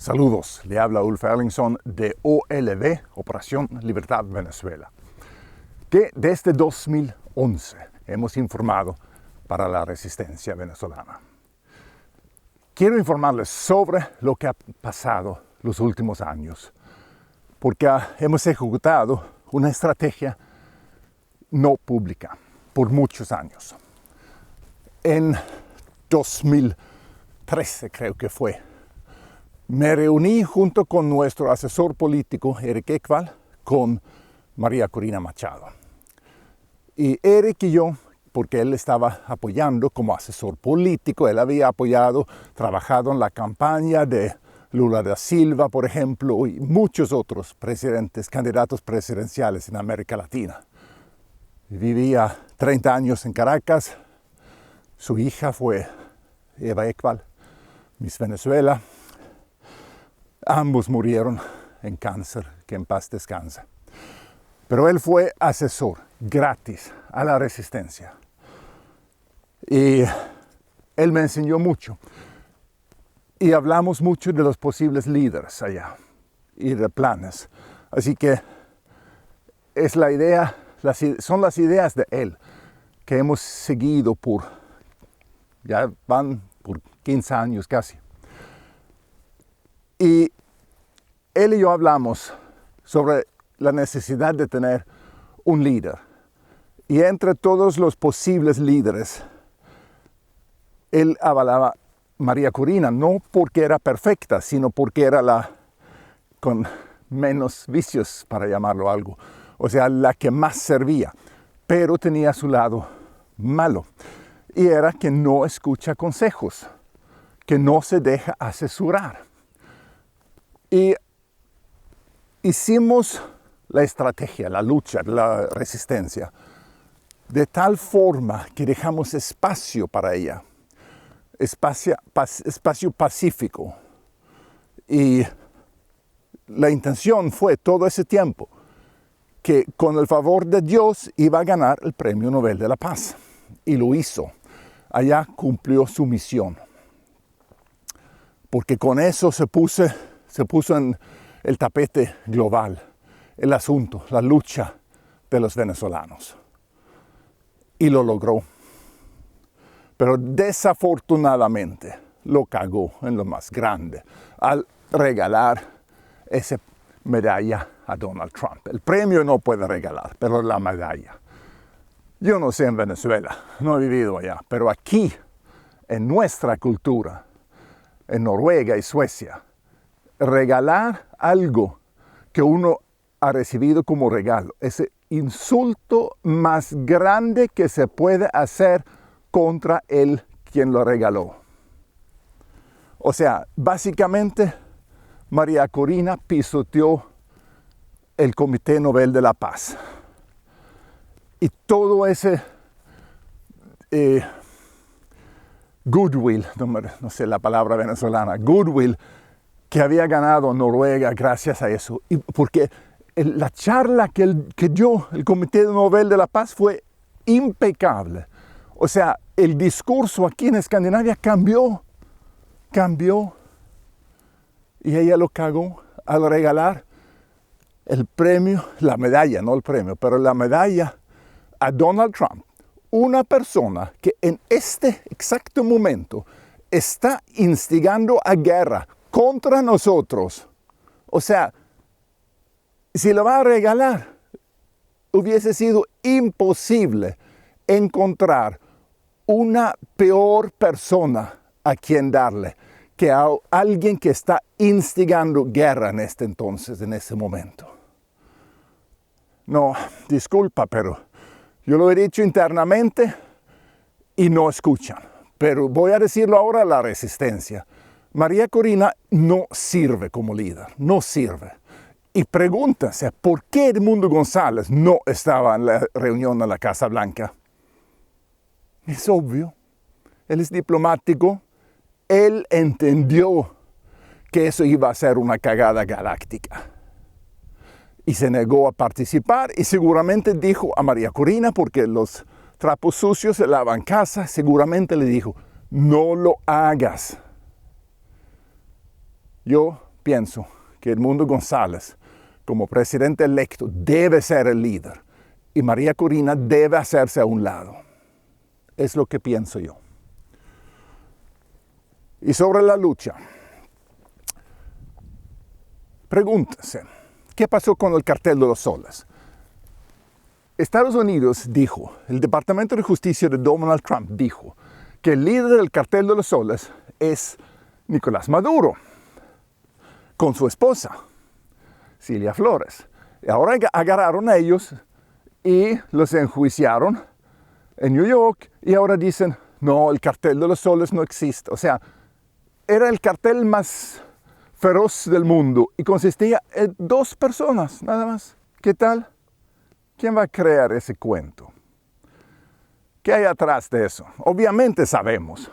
Saludos, le habla Ulf Erlingsson de OLV, Operación Libertad Venezuela, que desde 2011 hemos informado para la resistencia venezolana. Quiero informarles sobre lo que ha pasado los últimos años, porque hemos ejecutado una estrategia no pública por muchos años. En 2013 creo que fue, me reuní junto con nuestro asesor político, Eric Ekvall, con María Corina Machado. Y Eric y yo, porque él estaba apoyando como asesor político, él había apoyado, trabajado en la campaña de Lula da Silva, por ejemplo, y muchos otros presidentes, candidatos presidenciales en América Latina. Vivía 30 años en Caracas, su hija fue Eva Ekvall, Miss Venezuela. Ambos murieron en cáncer, que en paz descanse. Pero él fue asesor gratis a la resistencia. Y él me enseñó mucho. Y hablamos mucho de los posibles líderes allá y de planes. Así que es la idea, son las ideas de él que hemos seguido ya van por 15 años casi. Y él y yo hablamos sobre la necesidad de tener un líder. Y entre todos los posibles líderes, él avalaba a María Corina, no porque era perfecta, sino porque era la con menos vicios, para llamarlo algo. O sea, la que más servía, pero tenía su lado malo. Y era que no escucha consejos, que no se deja asesorar. Y hicimos la estrategia, la lucha, la resistencia, de tal forma que dejamos espacio para ella, espacio pacífico. Y la intención fue todo ese tiempo que con el favor de Dios iba a ganar el Premio Nobel de la Paz. Y lo hizo. Allá cumplió su misión. Porque con eso se puso en el tapete global el asunto, la lucha de los venezolanos. Y lo logró. Pero desafortunadamente lo cagó en lo más grande al regalar esa medalla a Donald Trump. El premio no puede regalar, pero la medalla. Yo no sé en Venezuela, no he vivido allá, pero aquí, en nuestra cultura, en Noruega y Suecia, regalar algo que uno ha recibido como regalo, ese insulto más grande que se puede hacer contra el quien lo regaló. O sea, básicamente María Corina pisoteó el Comité Nobel de la Paz. Y todo ese goodwill, no sé la palabra venezolana, goodwill que había ganado Noruega gracias a eso. Y porque la charla que dio el Comité Nobel de la Paz fue impecable. O sea, el discurso aquí en Escandinavia cambió. Y ella lo cagó al regalar el premio, la medalla, no el premio, pero la medalla a Donald Trump. Una persona que en este exacto momento está instigando a guerra contra nosotros. O sea, si lo va a regalar, hubiese sido imposible encontrar una peor persona a quien darle que a alguien que está instigando guerra en este entonces, en ese momento. No, disculpa, pero yo lo he dicho internamente y no escuchan. Pero voy a decirlo ahora a la resistencia. María Corina no sirve como líder, no sirve. Y pregúntense, ¿por qué Edmundo González no estaba en la reunión en la Casa Blanca? Es obvio. Él es diplomático. Él entendió que eso iba a ser una cagada galáctica. Y se negó a participar y seguramente dijo a María Corina, porque los trapos sucios se lavan casa, seguramente le dijo, no lo hagas. Yo pienso que Edmundo González, como presidente electo, debe ser el líder y María Corina debe hacerse a un lado. Es lo que pienso yo. Y sobre la lucha, pregúntese, ¿qué pasó con el cartel de los soles? Estados Unidos dijo, el Departamento de Justicia de Donald Trump dijo, que el líder del cartel de los soles es Nicolás Maduro, con su esposa, Cilia Flores. Y ahora agarraron a ellos y los enjuiciaron en New York y ahora dicen, no, el cartel de los soles no existe. O sea, era el cartel más feroz del mundo y consistía en 2 personas, nada más. ¿Qué tal? ¿Quién va a crear ese cuento? ¿Qué hay atrás de eso? Obviamente sabemos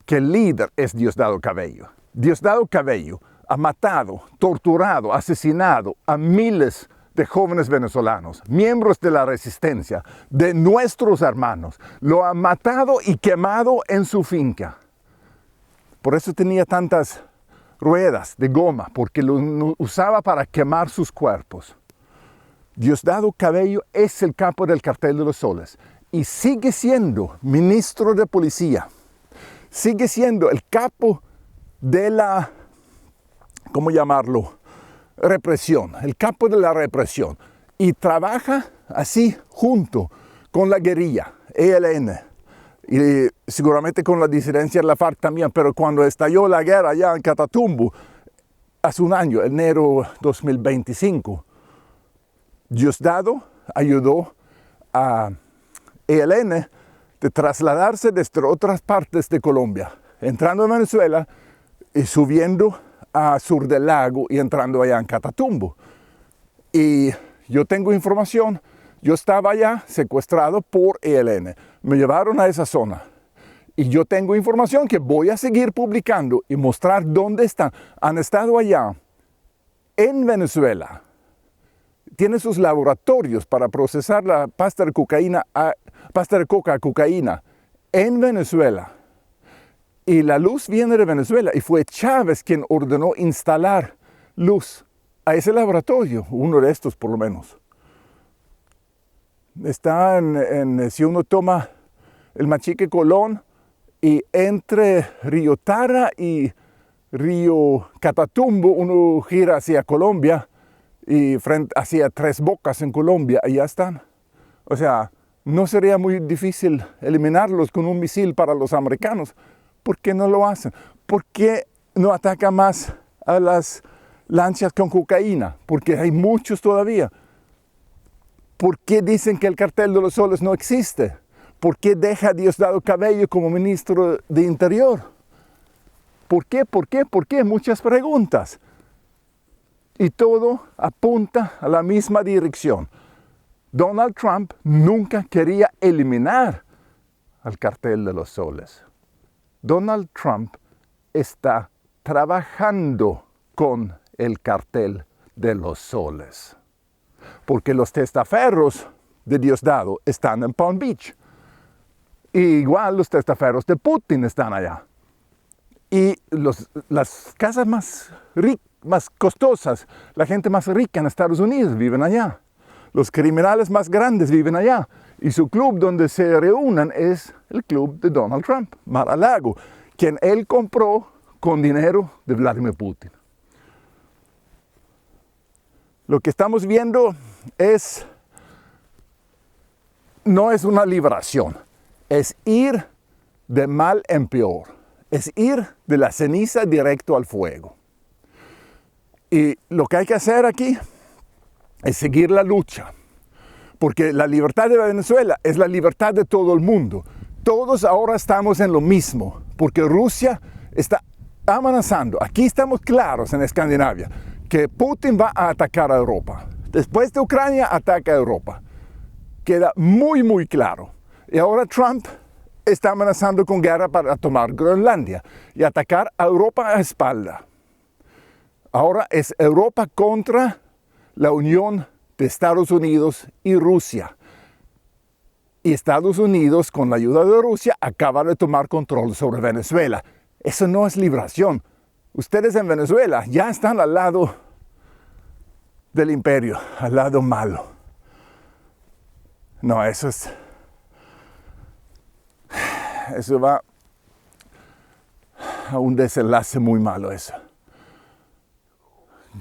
que el líder es Diosdado Cabello. Diosdado Cabello ha matado, torturado, asesinado a miles de jóvenes venezolanos, miembros de la resistencia, de nuestros hermanos. Lo ha matado y quemado en su finca. Por eso tenía tantas ruedas de goma, porque lo usaba para quemar sus cuerpos. Diosdado Cabello es el capo del cartel de los soles y sigue siendo ministro de policía. Sigue siendo el capo de la, ¿cómo llamarlo? Represión, el capo de la represión. Y trabaja así junto con la guerrilla, ELN. Y seguramente con la disidencia de la FARC también, pero cuando estalló la guerra allá en Catatumbo, hace un año, enero 2025, Diosdado ayudó a ELN de trasladarse desde otras partes de Colombia, entrando en Venezuela y subiendo a sur del lago y entrando allá en Catatumbo. Y yo tengo información, yo estaba allá secuestrado por ELN, me llevaron a esa zona y yo tengo información que voy a seguir publicando y mostrar dónde están. Han estado allá en Venezuela. Tiene sus laboratorios para procesar la pasta de coca a cocaína en Venezuela. Y la luz viene de Venezuela y fue Chávez quien ordenó instalar luz a ese laboratorio, uno de estos por lo menos. Está si uno toma el Machique Colón y entre Río Tara y Río Catatumbo uno gira hacia Colombia y hacia Tres Bocas en Colombia, allá están. O sea, no sería muy difícil eliminarlos con un misil para los americanos. ¿Por qué no lo hacen? ¿Por qué no atacan más a las lanchas con cocaína? Porque hay muchos todavía. ¿Por qué dicen que el cartel de los soles no existe? ¿Por qué deja a Diosdado Cabello como ministro de Interior? ¿Por qué? ¿Por qué? ¿Por qué? Muchas preguntas. Y todo apunta a la misma dirección. Donald Trump nunca quería eliminar al cartel de los soles. Donald Trump está trabajando con el cartel de los soles. Porque los testaferros de Diosdado están en Palm Beach. Y igual los testaferros de Putin están allá. Y las casas más costosas, la gente más rica en Estados Unidos viven allá. Los criminales más grandes viven allá. Y su club donde se reúnen es el club de Donald Trump, Mar-a-Lago, quien él compró con dinero de Vladimir Putin. Lo que estamos viendo no es una liberación, es ir de mal en peor, es ir de la ceniza directo al fuego. Y lo que hay que hacer aquí es seguir la lucha, porque la libertad de Venezuela es la libertad de todo el mundo. Todos ahora estamos en lo mismo, porque Rusia está amenazando. Aquí estamos claros en Escandinavia que Putin va a atacar a Europa. Después de Ucrania, ataca a Europa. Queda muy, muy claro. Y ahora Trump está amenazando con guerra para tomar Groenlandia y atacar a Europa a espalda. Ahora es Europa contra la unión de Estados Unidos y Rusia. Y Estados Unidos, con la ayuda de Rusia, acaba de tomar control sobre Venezuela. Eso no es liberación, Ustedes en Venezuela ya están al lado del imperio, al lado malo. No, eso va a un desenlace muy malo eso.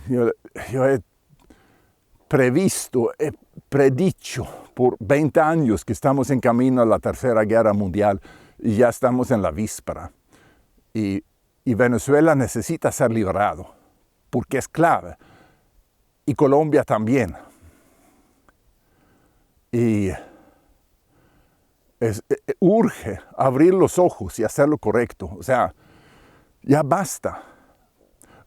Yo he predicho por 20 años que estamos en camino a la Tercera Guerra Mundial y ya estamos en la víspera. Y Venezuela necesita ser liberado porque es clave. Y Colombia también. Y urge abrir los ojos y hacer lo correcto. O sea, ya basta.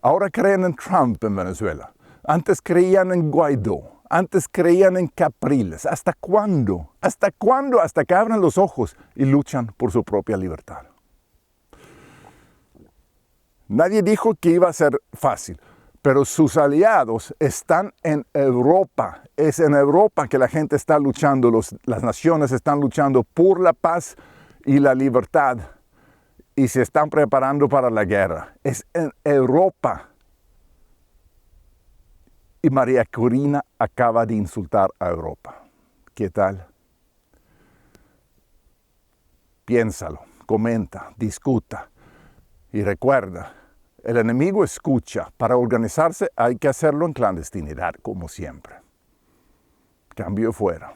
Ahora creen en Trump en Venezuela. Antes creían en Guaidó. Antes creían en Capriles. ¿Hasta cuándo? ¿Hasta cuándo? Hasta que abran los ojos y luchan por su propia libertad. Nadie dijo que iba a ser fácil, pero sus aliados están en Europa. Es en Europa que la gente está luchando, las naciones están luchando por la paz y la libertad y se están preparando para la guerra. Es en Europa. Y María Corina acaba de insultar a Europa. ¿Qué tal? Piénsalo, comenta, discuta y recuerda, el enemigo escucha. Para organizarse hay que hacerlo en clandestinidad, como siempre. Cambio fuera.